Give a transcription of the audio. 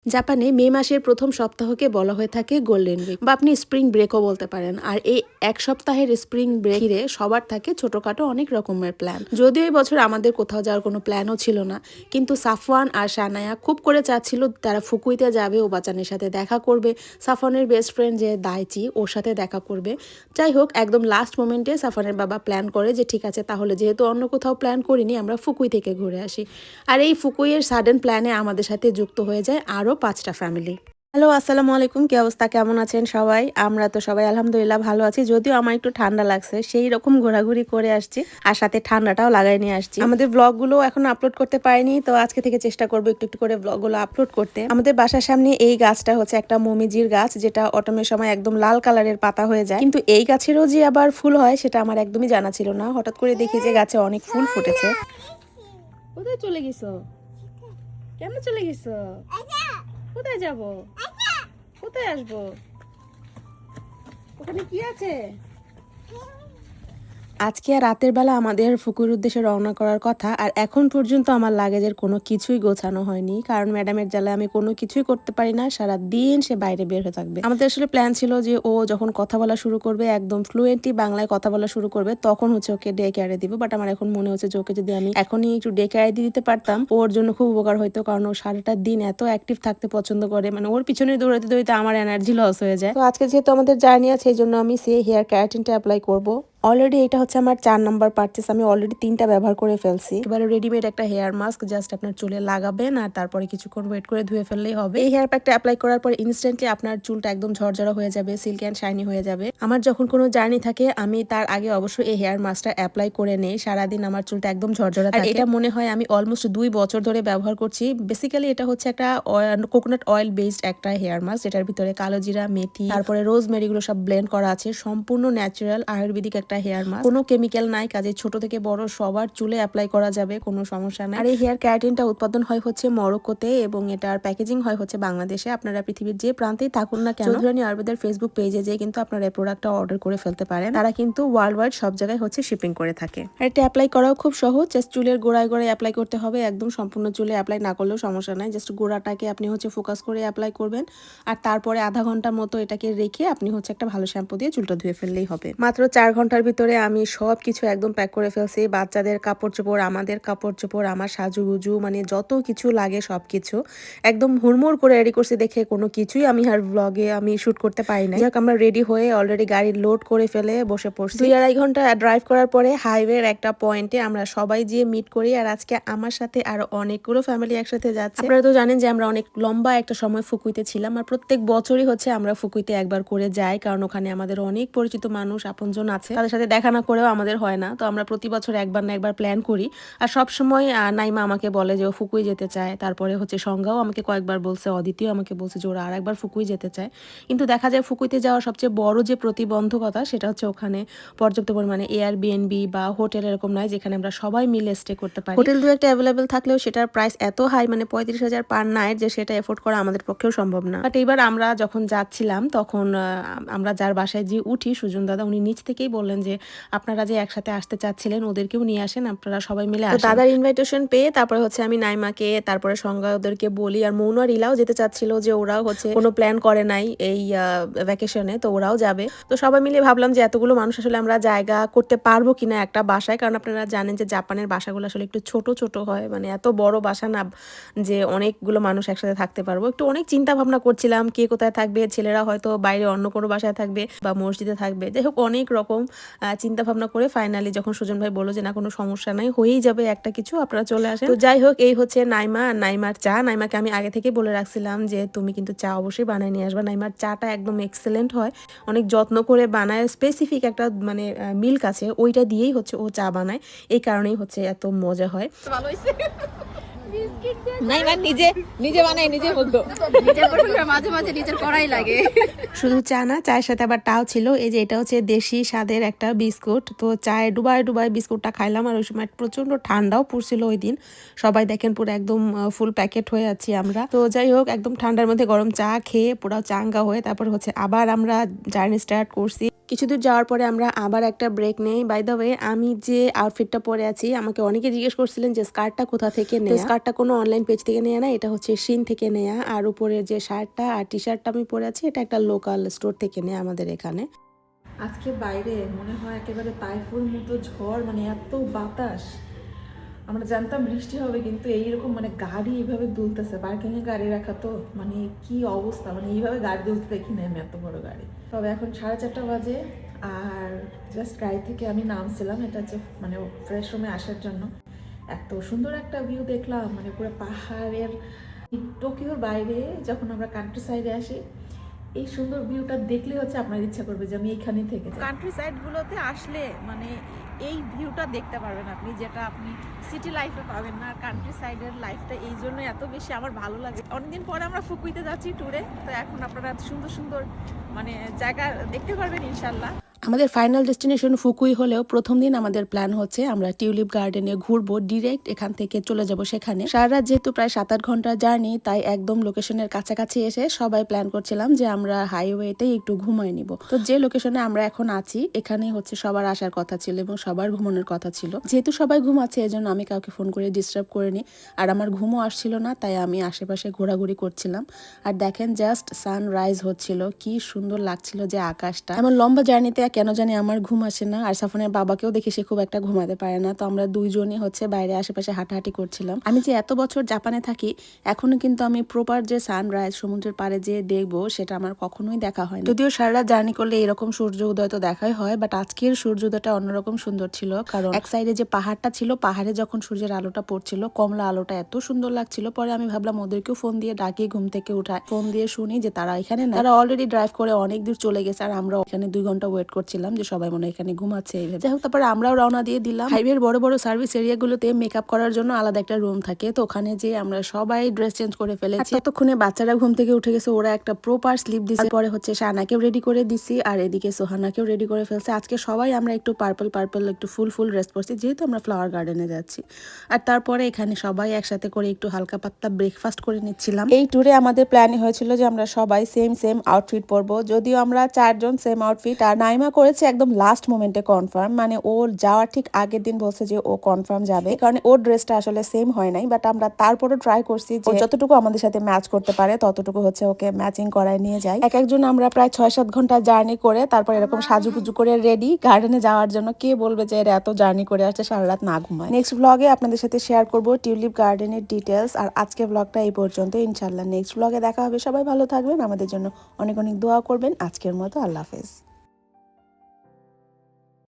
জাপানে মে মাসের প্রথম সপ্তাহকে বলা হয়ে থাকে গোল্ডেন উইক বা আপনি স্প্রিং ব্রেকও বলতে পারেন। আর এই এক সপ্তাহের স্প্রিং ব্রেক ঘিরে সবার থাকে ছোটখাটো অনেক রকমের প্ল্যান। যদিও এই বছর আমাদের কোথাও যাওয়ার কোনো প্ল্যানও ছিল না, কিন্তু সাফওয়ান আর সানায়া খুব করে চাচ্ছিল তারা ফুকুইতে যাবে, ওবাচানের সাথে দেখা করবে, সাফওয়ানের বেস্ট ফ্রেন্ড যে দাইচি ওর সাথে দেখা করবে। যাই হোক, একদম লাস্ট মোমেন্টে সাফওয়ানের বাবা প্ল্যান করে যে ঠিক আছে, তাহলে যেহেতু অন্য কোথাও প্ল্যান করিনি, আমরা ফুকুই থেকে ঘুরে আসি। আর এই ফুকুইয়ের সাডেন প্ল্যানে আমাদের সাথে যুক্ত হয়ে যায় আরও 5টা ফ্যামিলি। হ্যালো, আসসালামু আলাইকুম। কি অবস্থা, কেমন আছেন সবাই? আমরা তো সবাই আলহামদুলিল্লাহ ভালো আছি, যদিও আমার একটু ঠান্ডা লাগছে, সেই রকম ঘোরাঘুরি করে আসছি আর সাথে ঠান্ডাটাও লাগাই নিয়ে আসছি। আমাদের ব্লগগুলো এখন আপলোড করতে পারিনি, তো আজকে থেকে চেষ্টা করবো একটু একটু করে ব্লগগুলো আপলোড করতে। আমাদের বাসার সামনে এই গাছটা হচ্ছে একটা মমিজির গাছ, যেটা অটমের সময় একদম লাল কালারের পাতা হয়ে যায়, কিন্তু এই গাছেরও যে আবার ফুল হয় সেটা আমার একদমই জানা ছিল না। হঠাৎ করে দেখি যে গাছে অনেক ফুল ফুটেছে। কোথায় চলে গেছো? কেন চলে গেছো? কোথায় যাব? কোথায় আসবো? ওখানে কি আছে? আজকে রাতের বেলা আমাদের ফুকুর উদ্দেশ্যে রওনা করার কথা, আর এখন পর্যন্ত আমার লাগেজের কোনো কিছুই গোছানো হয়নি, কারণ ম্যাডামের জ্বালায় আমি কোনো কিছুই করতে পারি না। সারা দিন সে বাইরে বের হয়ে থাকবে। আমাদের আসলে প্ল্যান ছিল যে ও যখন কথা বলা শুরু করবে, একদম ফ্লুয়েন্টলি বাংলায় কথা বলা শুরু করবে, তখন হচ্ছে ওকে ডে কেয়ারে দিব। বাট আমার এখন মনে হচ্ছে যে ওকে যদি আমি এখনই একটু ডে কেয়ারে দিয়ে দিতে পারতাম, ওর জন্য খুব উপকার হইতো, কারণ ও সারাটা দিন এত অ্যাক্টিভ থাকতে পছন্দ করে, মানে ওর পিছনে দৌড়াতে দৌড়াতে আমার এনার্জি লস হয়ে যায়। তো আজকে যেহেতু আমাদের জার্নি আছে, এই জন্য আমি সে হেয়ার ক্যারাটিনটা অ্যাপ্লাই করবো। অলরেডি এটা হচ্ছে আমার 4 নাম্বার পারচেস। আমি অলরেডি 3টা ব্যবহার করে ফেলছি। এবারে রেডিমেড একটা হেয়ার মাস্ক জাস্ট আপনার চুলে লাগাবেন, আর তারপরে কিছুক্ষণ ওয়েট করে ধুয়ে ফেললেই হবে। এই হেয়ার প্যাকটা অ্যাপ্লাই করার পর ইনস্ট্যান্টলি আপনার চুলটা একদম ঝরঝরা হয়ে যাবে, সিল্কি অ্যান্ড শাইনি হয়ে যাবে। আমার যখন কোনো জার্নি থাকে, আমি তার আগে অবশ্যই এই হেয়ার মাস্কটা অ্যাপ্লাই করে নেই। সারাদিন আমার চুলটা একদম ঝরঝরা থাকে। আর এটা মনে হয় আমি অলমোস্ট 2 বছর ধরে ব্যবহার করছি। বেসিক্যালি এটা হচ্ছে একটা কোকোনাট অয়েল বেসড একটা হেয়ার মাস্ক, যেটার ভিতরে কালো জিরা, মেথি, তারপরে রোজমেরি গুলো সব ব্লেন্ড করা আছে। সম্পূর্ণ ন্যাচারাল আয়ুর্বেদিক একটা হেয়ার মাস্ক, কোনো কেমিক্যাল নাই, কাজে ছোট থেকে বড় সবার চুলে অ্যাপ্লাই করা যাবে, কোনো সমস্যা নাই। আর এই হেয়ার ক্যারাটিনটা উৎপাদন হয় হচ্ছে মরক্কোতে, এবং এটার প্যাকেজিং হয় হচ্ছে বাংলাদেশে। আপনারা পৃথিবীর যে প্রান্তেই থাকুন না কেন, চৌধুরানী আয়ুর্বেদের ফেসবুক পেজে যেয়ে কিন্তু আপনারা এই প্রোডাক্টটা অর্ডার করে ফেলতে পারেন। তারা কিন্তু ওয়ার্ল্ড ওয়াইড সব জায়গায় হচ্ছে শিপিং করে থাকে। আর এটা অ্যাপ্লাই করাও খুব সহজ, জাস্ট চুলের গোড়ায় গোড়ায় অ্যাপ্লাই করতে হবে। একদম সম্পূর্ণ চুলে অ্যাপ্লাই না করলেও সমস্যা নাই, জাস্ট গোড়াটাকে আপনি হচ্ছে ফোকাস করে অ্যাপ্লাই করবেন, আর তারপরে আধা ঘন্টার মতো এটাকে রেখে আপনি হচ্ছে একটা ভালো শ্যাম্পু দিয়ে চুলটা ধুয়ে ফেললেই হবে। মাত্র 4 ঘন্টার ভিতরে আমি সব কিছু একদম প্যাক করে ফেলছি। বাচ্চাদের কাপড় চোপড়, আমাদের কাপড় চোপড়, আমার সাজুগুজু, মানে যত কিছু লাগে সবকিছু একদম হুড়মুড় করে রেডি করছি, দেখে কোনো কিছুই আমি আর ব্লগে আমি শুট করতে পারি না। যাক, আমরা রেডি হয়ে অলরেডি গাড়ি লোড করে ফেলে বসে পড়ছি। 2-2.5 ঘন্টা ড্রাইভ করার পরে হাইওয়ের একটা পয়েন্টে আমরা সবাই গিয়ে মিট করি। আর আজকে আমার সাথে আরো অনেকগুলো ফ্যামিলি একসাথে যাচ্ছে। আপনারা তো জানেন যে আমরা অনেক লম্বা একটা সময় ফুকুইতে ছিলাম, আর প্রত্যেক বছরই হচ্ছে আমরা ফুকুইতে একবার করে যাই, কারণ ওখানে আমাদের অনেক পরিচিত মানুষ, আপনজন আছে, তাদের সাথে দেখা না করেও আমাদের হয় না। তো আমরা প্রতি বছর একবার না একবার প্ল্যান করি। আর সব সময় নাইমা আমাকে বলে যে ও ফুকুই যেতে চায়, তারপরে হচ্ছে সংজ্ঞাও আমাকে কয়েকবার বলছে, অদিতিও আমাকে বলছে যে ওরা আর একবার ফুকুই যেতে চায়। কিন্তু দেখা যায় ফুকুইতে যাওয়ার সবচেয়ে বড় যে প্রতিবন্ধকতা, সেটা হচ্ছে ওখানে পর্যাপ্ত পরিমাণে এয়ারবিএনবি বা হোটেল এরকম নয় যেখানে আমরা সবাই মিলে স্টে করতে পারি। হোটেল 2-একটা অ্যাভেলেবেল থাকলেও সেটার প্রাইস এত হাই, মানে 35,000 পার নাইট, যে সেটা এফোর্ড করা আমাদের পক্ষেও সম্ভব না। বাট এবার আমরা যখন যাচ্ছিলাম, তখন আমরা যার বাসায় যে উঠি, সুজন দাদা, উনি নিচ থেকেই বললেন যে আপনারা যে একসাথে আসতে চাচ্ছিলেন ওদেরকেও নিয়ে আসেন, আপনারা সবাই মিলে আসেন। দাদার ইনভাইটেশন পেয়ে তারপরে হচ্ছে আমি নাইমাকে, তারপরে সংজ্ঞা ওদেরকে বলি, আর মৌন আর ইলাও যেতে চাচ্ছিল, যে ওরাও হচ্ছে কোনো প্ল্যান করে নাই এই ভ্যাকেশনে, তো ওরাও যাবে। তো সবাই মিলে ভাবলাম যে এতগুলো মানুষ আসলে আমরা জায়গা করতে পারবো কিনা একটা বাসায়, কারণ আপনারা জানেন যে জাপানের বাসাগুলো আসলে একটু ছোট ছোট হয়, মানে এত বড় বাসা না যে অনেকগুলো মানুষ একসাথে থাকতে পারবো। একটু অনেক চিন্তা ভাবনা করছিলাম কে কোথায় থাকবে, ছেলেরা হয়তো বাইরে অন্য কোনো বাসায় থাকবে বা মসজিদে থাকবে, যাই হোক অনেক রকম চিন্তা ভাবনা করে ফাইনালি যখন সুজন ভাই বললো যে না, কোনো সমস্যা নাই, হয়েই যাবে একটা কিছু, আপনারা চলে আসেন। তো যাই হোক, এই হচ্ছে নাইমা আর নাইমার চা। নাইমাকে আমি আগে থেকে বলে রাখছিলাম যে তুমি কিন্তু চা অবশ্যই বানায় নিয়ে আসবা। নাইমার চাটা একদম এক্সেলেন্ট হয়, অনেক যত্ন করে বানায়, স্পেসিফিক একটা মানে মিল্ক আছে, ওইটা দিয়েই হচ্ছে ও চা বানায়, এই কারণেই হচ্ছে এত মজা হয়। ভালো হয়েছে। নাই মানে নিজে নিজে বানাই নিজে বলতো, নিজের পছন্দের মাঝে মাঝে নিজের করাই লাগে। শুধু চা না, চায়ের সাথে আবার টাও ছিল। এই যে এটা হচ্ছে দেশি স্বাদের একটা বিস্কুট, তো চায়ে ডুবাই ডুবাই বিস্কুটটা খাইলাম। আর ওই সময় প্রচন্ড ঠান্ডাও পড়ছিল ওই দিন, সবাই দেখেন পুরো একদম ফুল প্যাকেট হয়ে আছি আমরা। তো যাই হোক, একদম ঠান্ডার মধ্যে গরম চা খেয়ে পুরো চাঙ্গা হয়ে তারপর হচ্ছে আবার আমরা জার্নি স্টার্ট করছি। কিছু দূর যাওয়ার পরে আমরা আবার একটা ব্রেক নেই। বাই দ্য ওয়ে, আমি যে আউটফিটটা পরে আছি, আমাকে অনেকে জিজ্ঞেস করছিলেন যে স্কার্টটা কোথা থেকে নেওয়া। স্কার্টটা খাবারটা কোনো অনলাইন পেজ থেকে নেওয়া না, এটা হচ্ছে শিন থেকে নেওয়া। আর উপরের যে শার্টটা আর টি শার্টটা আমি পরে আছি এটা একটা লোকাল স্টোর থেকে নেওয়া আমাদের এখানে। আজকে বাইরে মনে হয় একেবারে তাইফুর মতো ঝড়, মানে এত বাতাস। আমরা জানতাম বৃষ্টি হবে, কিন্তু এইরকম মানে গাড়ি এইভাবে দুলতেছে, পার্কিংয়ে গাড়ি রাখা তো, মানে কি অবস্থা, মানে এইভাবে গাড়ি দুলতে দেখি না আমি, এত বড় গাড়ি। তবে এখন 4:30 বাজে আর জাস্ট গাড়ি থেকে আমি নামছিলাম, এটা হচ্ছে মানে ফ্রেশ রুমে আসার জন্য। এত সুন্দর একটা ভিউ দেখলাম, মানে পুরো পাহাড়ের। টোকিওর বাইরে যখন আমরা কান্ট্রি সাইডে আসি, এই সুন্দর ভিউটা দেখলে হচ্ছে আপনার ইচ্ছা করবে যে আমি এইখানেই থেকে যাই। কান্ট্রি সাইডগুলোতে আসলে মানে এই ভিউটা দেখতে পারবেন আপনি, যেটা আপনি সিটি লাইফে পাবেন না। কান্ট্রি সাইডের লাইফটা এই জন্য এত বেশি আমার ভালো লাগে। অনেকদিন পরে আমরা ফুকুইতে যাচ্ছি ট্যুরে, তো এখন আপনারা সুন্দর সুন্দর মানে জায়গা দেখতে পারবেন ইনশাল্লাহ। আমাদের ফাইনাল ডেস্টিনেশন ফুকুই হলেও প্রথম দিন আমাদের প্ল্যান হচ্ছে আমরা টিউলিপ গার্ডেনে ঘুরবো, ডিরেক্ট এখান থেকে চলে যাব সেখানে। সারা রাত যেহেতু প্রায় 7-8 ঘন্টার জার্নি, তাই একদম লোকেশনের কাছাকাছি এসে সবাই প্ল্যান করছিলাম যে আমরা হাইওয়েতেই একটু ঘুমাই নিব। তো যে লোকেশনে আমরা এখন আছি এখানেই হচ্ছে সবার আসার কথা ছিল এবং সবার ঘুমানোর কথা ছিল। যেহেতু সবাই ঘুমাচ্ছে এজন্য আমি কাউকে ফোন করে ডিস্টার্ব করিনি, আর আমার ঘুমও আসছিল না, তাই আমি আশেপাশে ঘোরাঘুরি করছিলাম। আর দেখেন জাস্ট সানরাইজ হচ্ছিল, কি সুন্দর লাগছিল যে আকাশটা। এমন লম্বা জার্নিতে কেন জানি আমার ঘুম আসে না, আর সাফনের বাবাকেও দেখি সে খুব একটা ঘুমাতে পারে না। তো আমরা দুইজনই হচ্ছে বাইরে আশেপাশে হাঁটাহাঁটি করছিলাম। আমি যে এত বছর জাপানে থাকি এখনো কিন্তু আমি প্রপার যে সানরাইজ সমুদ্রের পাড়ে যে দেখবো সেটা আমার কখনোই দেখা হয় না। যদিও সারা রাত জার্নি করলে এরকম সূর্য উদয় তো দেখাই হয়, বাট আজকের সূর্যোদয়টা অন্যরকম সুন্দর ছিল। কারণ এক সাইডে যে পাহাড়টা ছিল, পাহাড়ে যখন সূর্যের আলোটা পড়ছিল, কমলা আলোটা এত সুন্দর লাগছিল। পরে আমি ভাবলাম ওদেরকেও ফোন দিয়ে ডাকি, ঘুম থেকে উঠায় ফোন দিয়ে শুনি যে তারা এখানে না, তারা অলরেডি ড্রাইভ করে অনেক দূর চলে গেছে, আর আমরা এখানে 2 ঘন্টা ওয়েট করছিলাম যে সবাই মনে হয় এখানে ঘুমাচ্ছে এইভাবে। যাই হোক, তারপরে আমরাও রওনা দিয়ে দিলাম। হাইওয়ের বড় বড় সার্ভিস এরিয়াগুলোতে মেকআপ করার জন্য আলাদা একটা রুম থাকে, তো ওখানে যে আমরা সবাই ড্রেস চেঞ্জ করে ফেলেছি। ততক্ষণে বাচ্চারা ঘুম থেকে উঠে গেছে, ওরা একটা প্রপার স্লিপ দিছে। পরে হচ্ছে শানাকেও রেডি করে দিছি, আর এদিকে সোহানাকেও রেডি করে ফেলছে। আজকে সবাই আমরা একটু পার্পল একটু ফুল ড্রেস পরছি, যেহেতু আমরা ফ্লাওয়ার গার্ডেনে যাচ্ছি। আর তারপরে এখানে সবাই একসাথে করে একটু হালকা পাতলা ব্রেকফাস্ট করে নিচ্ছিলাম। এই ট্যুরে আমাদের প্ল্যানই হয়েছিল যে আমরা সবাই সেম আউটফিট পরবো, যদিও আমরা 4 জন সেম আউটফিট। আর নাইমা করেছে একদম লাস্ট মোমেন্টে কনফার্ম, মানে ওর যাওয়ার ঠিক আগের দিন বলছে যে ও কনফার্ম যাবে, কারণ ওর ড্রেসটা আসলে সেম হয় নাই। বাট আমরা তারপরও ট্রাই করছি যে যতটুকু আমাদের সাথে ম্যাচ করতে পারে ততটুকু হচ্ছে ওকে ম্যাচিং করায় নিয়ে যাই। একজন আমরা প্রায় 6-7 ঘন্টা জার্নি করে তারপর এরকম সাজুগুজু করে রেডি গার্ডেনে যাওয়ার জন্য। কে বলবে যে এরা এত জার্নি করে আসছে, সারা রাত না ঘুমায়। নেক্সট ব্লগে আপনাদের সাথে শেয়ার করব টিউলিপ গার্ডেনের ডিটেলস। আর আজকে ব্লগটা এই পর্যন্ত, ইনশাল্লাহ নেক্সট ব্লগে দেখা হবে। সবাই ভালো থাকবেন, আমাদের জন্য অনেক অনেক দোয়া করবেন। আজকের মতো আল্লাহ হাফেজ।